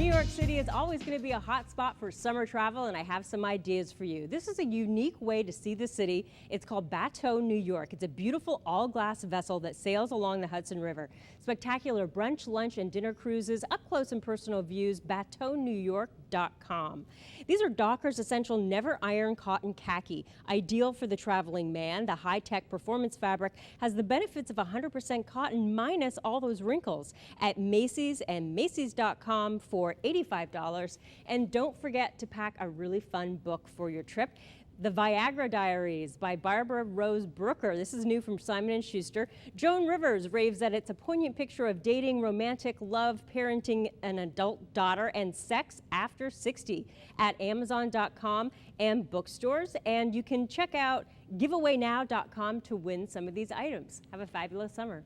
New York City is always going to be a hot spot for summer travel, and I have some ideas for you. This is a unique way to see the city. It's called Bateau New York. It's a beautiful all-glass vessel that sails along the Hudson River. Spectacular brunch, lunch, and dinner cruises, up close and personal views, BateauNewYork.com. These are Dockers Essential Never Iron Cotton Khaki, ideal for the traveling man. The high-tech performance fabric has the benefits of 100% cotton minus all those wrinkles. At Macy's and Macy's.com for $85. And don't forget to pack a really fun book for your trip. The Viagra Diaries by Barbara Rose Brooker. This is new from Simon & Schuster. Joan Rivers raves that it's a poignant picture of dating, romantic love, parenting an adult daughter, and sex after 60 at Amazon.com and bookstores. And you can check out giveawaynow.com to win some of these items. Have a fabulous summer.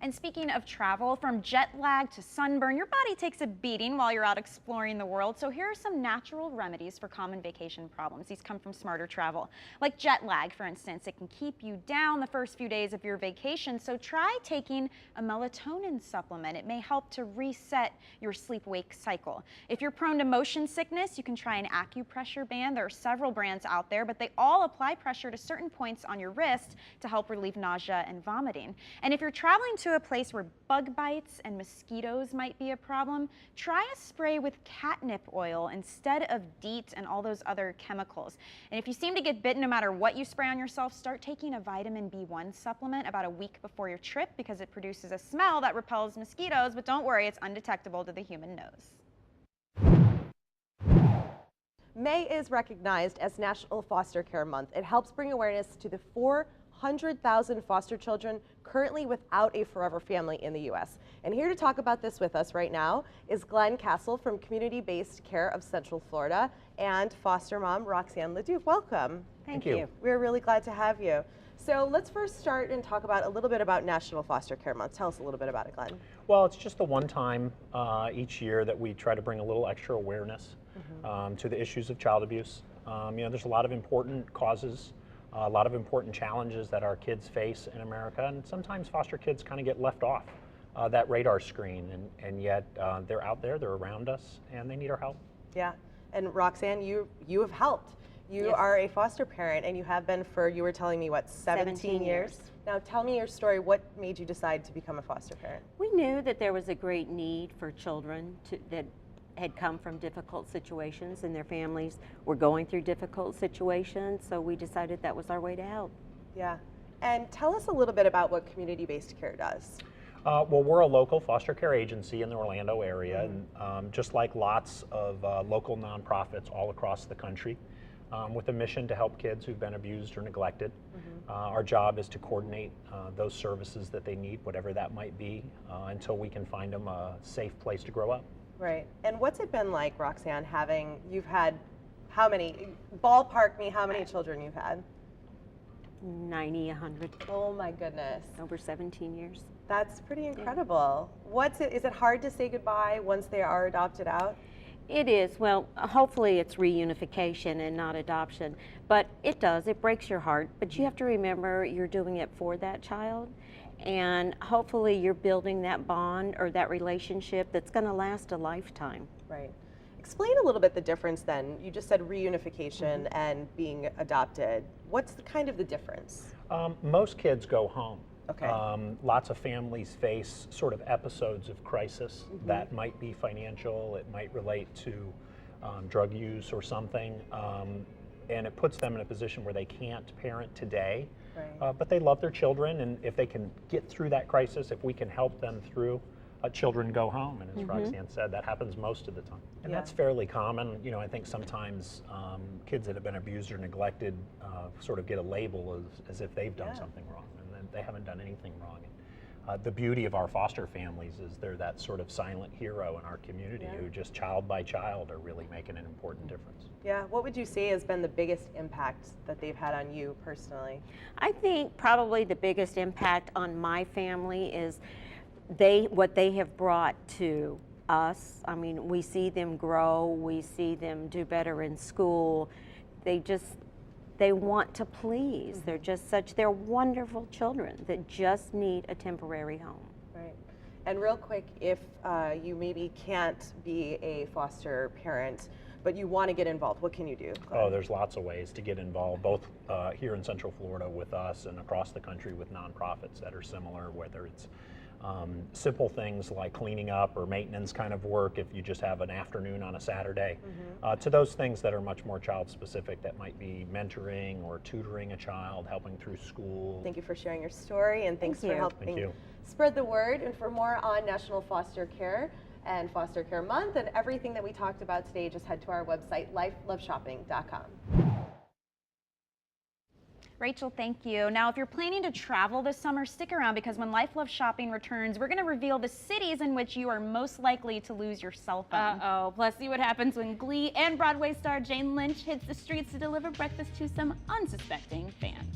And speaking of travel, from jet lag to sunburn, your body takes a beating while you're out exploring the world. So here are some natural remedies for common vacation problems. These come from Smarter Travel. Like jet lag, for instance, it can keep you down the first few days of your vacation. So try taking a melatonin supplement. It may help to reset your sleep-wake cycle. If you're prone to motion sickness, you can try an acupressure band. There are several brands out there, but they all apply pressure to certain points on your wrist to help relieve nausea and vomiting. And if you're traveling to a place where bug bites and mosquitoes might be a problem, try a spray with catnip oil instead of DEET and all those other chemicals. And if you seem to get bitten no matter what you spray on yourself, start taking a vitamin B1 supplement about a week before your trip because it produces a smell that repels mosquitoes, but don't worry, it's undetectable to the human nose. May is recognized as National Foster Care Month. It helps bring awareness to the 400,000 foster children currently without a forever family in the U.S. And here to talk about this with us right now is Glenn Castle from Community-Based Care of Central Florida and foster mom Roxanne Leduc. Welcome. Thank you. We're really glad to have you. So let's first start and talk about a little bit about National Foster Care Month. Tell us a little bit about it, Glenn. Well, it's just the one time each year that we try to bring a little extra awareness to the issues of child abuse. There's a lot of important causes, a lot of important challenges that our kids face in America, and sometimes foster kids kind of get left off that radar screen, and yet they're out there, they're around us, and they need our help. Yeah, and Roxanne, you have helped. You Yes. are a foster parent, and you have been for, you were telling me, what, 17 years? Now tell me your story. What made you decide to become a foster parent? We knew that there was a great need for children that had come from difficult situations and their families were going through difficult situations, so we decided that was our way to help. Yeah, and tell us a little bit about what community-based care does. Well, we're a local foster care agency in the Orlando area, and just like lots of local nonprofits all across the country, with a mission to help kids who've been abused or neglected. Our job is to coordinate those services that they need, whatever that might be, until we can find them a safe place to grow up. Right, and what's it been like, Roxanne, you've had how many, ballpark me how many children you've had? 90, 100, Oh my goodness. over 17 years. That's pretty incredible. Is it hard to say goodbye once they are adopted out? It is. Well, hopefully it's reunification and not adoption, but it breaks your heart, but you have to remember you're doing it for that child, and hopefully you're building that bond or that relationship that's going to last a lifetime. Right. Explain a little bit the difference then. You just said reunification and being adopted. What's the difference? Most kids go home. Okay. Lots of families face sort of episodes of crisis that might be financial, it might relate to drug use or something, and it puts them in a position where they can't parent today, Right. but they love their children, and if they can get through that crisis, if we can help them through, children go home, and as Roxanne said, that happens most of the time. And Yeah. that's fairly common. I think sometimes kids that have been abused or neglected sort of get a label as if they've done something wrong, and then they haven't done anything wrong. The beauty of our foster families is they're that sort of silent hero in our community who just child by child are really making an important difference. Yeah, what would you say has been the biggest impact that they've had on you personally? I think probably the biggest impact on my family is what they have brought to us. I mean, we see them grow, we see them do better in school. They want to please. They're wonderful children that just need a temporary home. Right. And real quick, if you maybe can't be a foster parent, but you want to get involved, what can you do? Oh, there's lots of ways to get involved, both here in Central Florida with us and across the country with nonprofits that are similar, whether it's simple things like cleaning up or maintenance kind of work if you just have an afternoon on a Saturday, to those things that are much more child specific that might be mentoring or tutoring a child, helping through school. Thank you for sharing your story, and thanks for helping spread the word. And for more on National Foster Care and Foster Care Month and everything that we talked about today, just head to our website, lifeloveshopping.com. Rachel, thank you. Now, if you're planning to travel this summer, stick around because when Life Love Shopping returns, we're going to reveal the cities in which you are most likely to lose your cell phone. Uh-oh. Plus, see what happens when Glee and Broadway star Jane Lynch hits the streets to deliver breakfast to some unsuspecting fans.